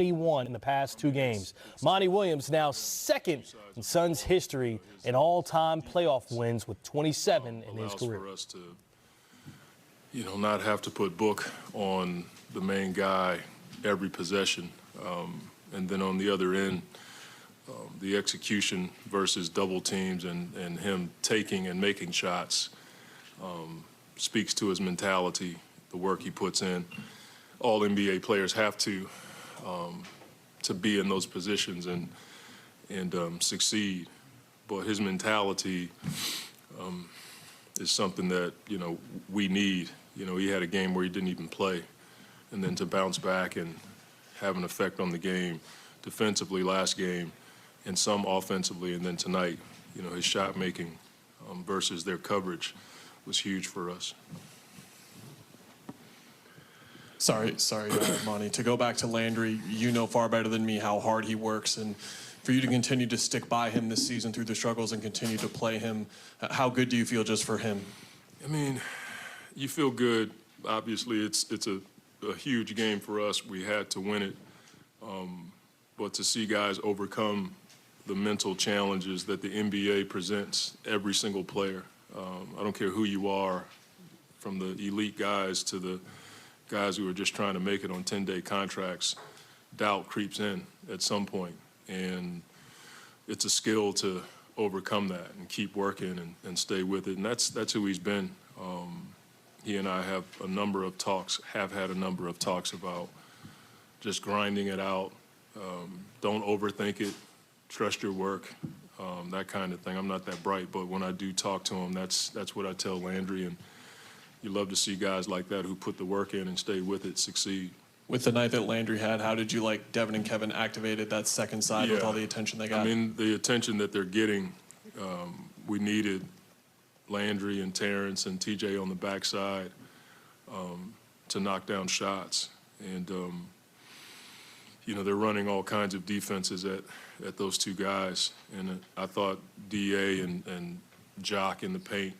21 in the past 2 games. Monty Williams now second in Suns history in all-time playoff wins with 27 in his career. For us to, not have to put Book on the main guy every possession, and then on the other end, the execution versus double teams and him taking and making shots speaks to his mentality, the work he puts in. All NBA players have to be in those positions and succeed. But his mentality is something that, we need. He had a game where he didn't even play. And then to bounce back and have an effect on the game defensively last game and some offensively, and then tonight, his shot making versus their coverage was huge for us. Sorry, Monty. To go back to Landry, you know far better than me how hard he works, and for you to continue to stick by him this season through the struggles and continue to play him, how good do you feel just for him? I mean, you feel good. Obviously, it's a huge game for us. We had to win it, but to see guys overcome the mental challenges that the NBA presents every single player. I don't care who you are, from the elite guys to the guys who are just trying to make it on 10-day contracts. Doubt creeps in at some point, and it's a skill to overcome that and keep working and stay with it, and that's who he's been. He and I have had a number of talks about just grinding it out. Don't overthink it, trust your work, that kind of thing. I'm not that bright, but when I do talk to him, that's what I tell Landry, and you love to see guys like that who put the work in and stay with it succeed. With the night that Landry had, how did you like Devin and Kevin activated that second side with all the attention they got? I mean, the attention that they're getting, we needed Landry and Terrence and TJ on the backside to knock down shots. And, they're running all kinds of defenses at those two guys. And I thought DA and Jock in the paint,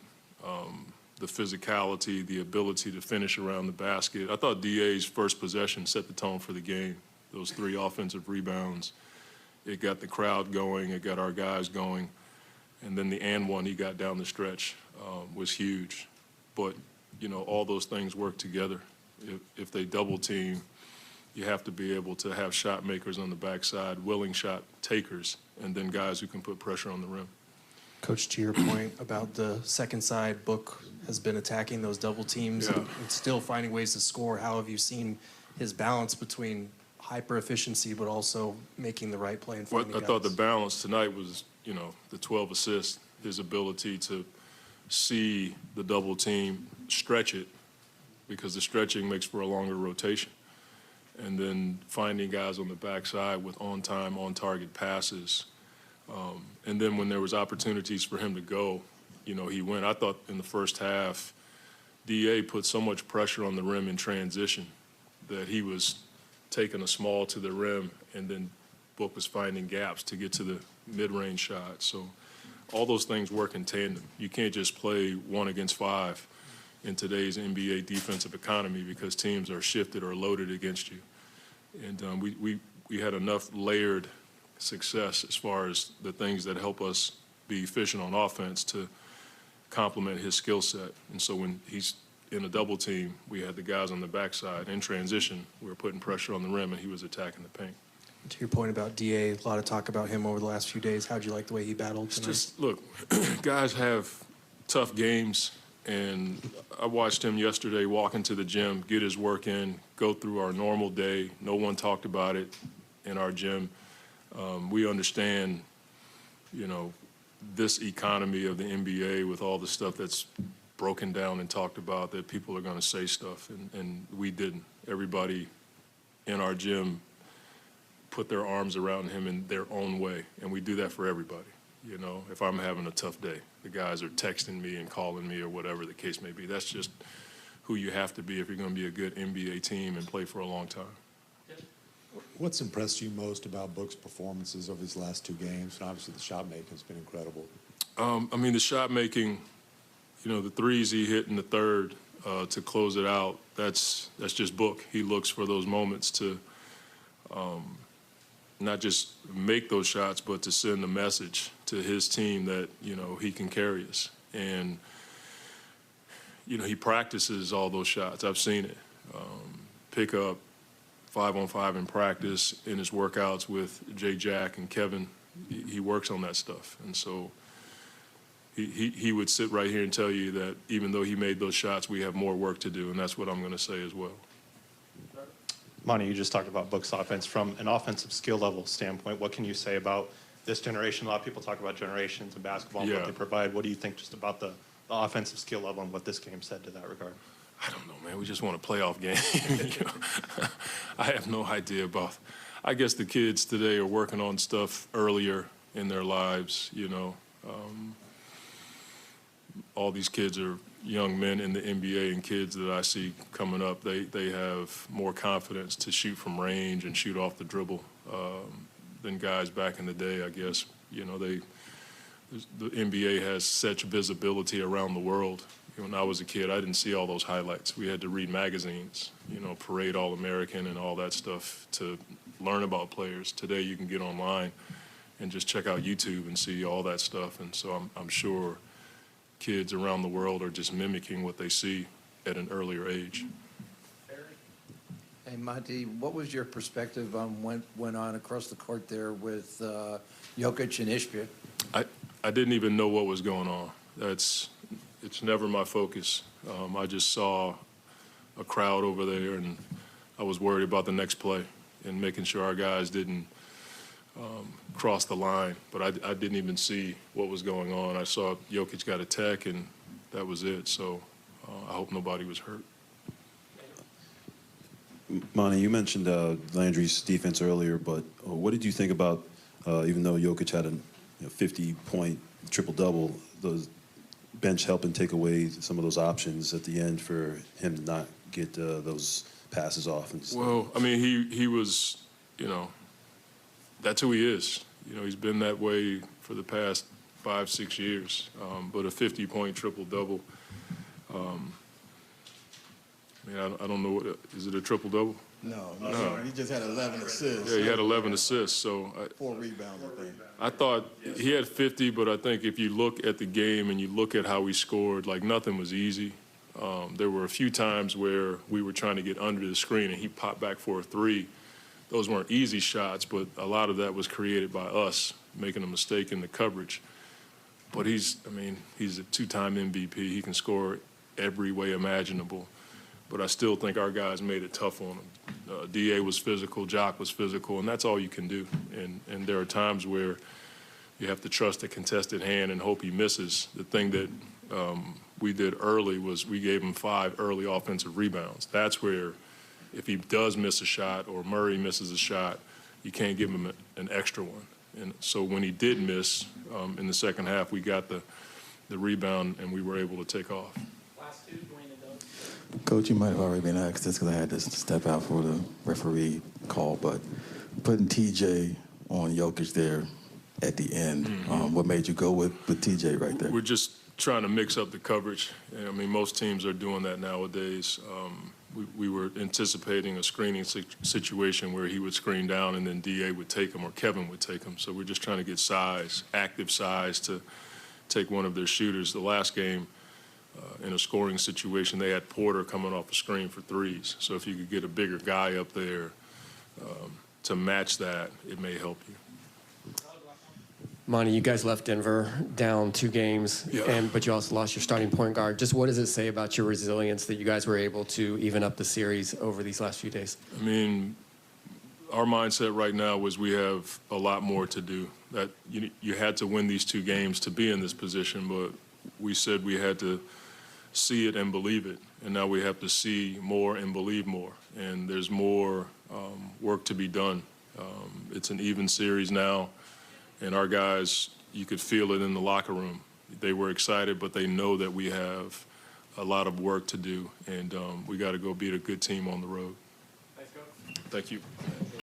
the physicality, the ability to finish around the basket. I thought DA's first possession set the tone for the game. Those 3 offensive rebounds. It got the crowd going. It got our guys going. And then the and one he got down the stretch was huge. But, all those things work together. If they double team, you have to be able to have shot makers on the backside, willing shot takers, and then guys who can put pressure on the rim. Coach, to your point about the second side, Book has been attacking those double teams and still finding ways to score. How have you seen his balance between hyper efficiency but also making the right play and finding guys? I thought the balance tonight was, the 12 assists, his ability to see the double team, stretch it, because the stretching makes for a longer rotation, and then finding guys on the backside with on-time, on-target passes. And then when there was opportunities for him to go, he went. I thought in the first half, DA put so much pressure on the rim in transition that he was taking a small to the rim, and then Book was finding gaps to get to the mid-range shot. So all those things work in tandem. You can't just play 1 against 5 in today's NBA defensive economy because teams are shifted or loaded against you. And we had enough layered success as far as the things that help us be efficient on offense to complement his skill set. And so when he's in a double team, we had the guys on the backside. In transition, we were putting pressure on the rim, and he was attacking the paint. To your point about DA, a lot of talk about him over the last few days. How'd you like the way he battled tonight? Just, look, guys have tough games, and I watched him yesterday walk into the gym, get his work in, go through our normal day. No one talked about it in our gym. We understand, this economy of the NBA with all the stuff that's broken down and talked about, that people are going to say stuff, and we didn't. Everybody in our gym put their arms around him in their own way, and we do that for everybody. If I'm having a tough day, the guys are texting me and calling me or whatever the case may be. That's just who you have to be if you're going to be a good NBA team and play for a long time. What's impressed you most about Book's performances over these last 2 games? And obviously the shot making has been incredible. The shot making, the threes he hit in the third to close it out, that's just Book. He looks for those moments to not just make those shots, but to send a message to his team that, he can carry us. And, he practices all those shots. I've seen it. Pick up 5-on-5 in practice, in his workouts with Jay Jack and Kevin. He works on that stuff. And so he would sit right here and tell you that even though he made those shots, we have more work to do, and that's what I'm going to say as well. Monty, you just talked about Book's offense. From an offensive skill level standpoint, what can you say about this generation? A lot of people talk about generations in basketball and what they provide. What do you think just about the offensive skill level and what this game said to that regard? I don't know, man. We just want a playoff game. I have no idea about. I guess the kids today are working on stuff earlier in their lives. All these kids are young men in the NBA, and kids that I see coming up, they have more confidence to shoot from range and shoot off the dribble than guys back in the day, I guess. The NBA has such visibility around the world. When I was a kid, I didn't see all those highlights. We had to read magazines, Parade All-American and all that stuff to learn about players. Today you can get online and just check out YouTube and see all that stuff. And so I'm sure kids around the world are just mimicking what they see at an earlier age. Hey, Monty, what was your perspective on what went on across the court there with Jokic and Ishbia? I didn't even know what was going on. It's never my focus. I just saw a crowd over there, and I was worried about the next play and making sure our guys didn't cross the line. But I didn't even see what was going on. I saw Jokic got a tech, and that was it. So I hope nobody was hurt. Monty, you mentioned Landry's defense earlier, but what did you think about, even though Jokic had a 50-point triple-double, the bench helping take away some of those options at the end for him to not get those passes off? And stuff? Well, I mean, he was, that's who he is. He's been that way for the past 5-6 years. But a 50-point triple-double, I don't know, is it a triple-double? No. He just had 11 assists. Yeah, he had 11 assists. So 4 rebounds, I think. I thought he had 50, but I think if you look at the game and you look at how he scored, like nothing was easy. There were a few times where we were trying to get under the screen and he popped back for a three. Those weren't easy shots, but a lot of that was created by us making a mistake in the coverage. But he's a two-time MVP. He can score every way imaginable. But I still think our guys made it tough on him. D.A. was physical, Jock was physical, and that's all you can do. And there are times where you have to trust a contested hand and hope he misses. The thing that we did early was we gave him 5 early offensive rebounds. That's where if he does miss a shot or Murray misses a shot, you can't give him an extra one. And so when he did miss in the second half, we got the rebound and we were able to take off. Last two, Dwayne and Doug. Coach, you might have already been asked this because I had to step out for the referee call, but putting TJ on Jokic there at the end, what made you go with TJ right there? We're just trying to mix up the coverage. I mean, most teams are doing that nowadays. We were anticipating a screening situation where he would screen down and then D.A. would take him or Kevin would take him. So we're just trying to get size, active size, to take one of their shooters. The last game, in a scoring situation, they had Porter coming off a screen for threes. So if you could get a bigger guy up there to match that, it may help you. Monty, you guys left Denver down 2 games, but you also lost your starting point guard. Just what does it say about your resilience that you guys were able to even up the series over these last few days? I mean, our mindset right now was we have a lot more to do. That you had to win these 2 games to be in this position, but we said we had to see it and believe it. And now we have to see more and believe more. And there's more work to be done. It's an even series now. And our guys, you could feel it in the locker room. They were excited, but they know that we have a lot of work to do. And we got to go beat a good team on the road. Thanks, Coach. Thank you.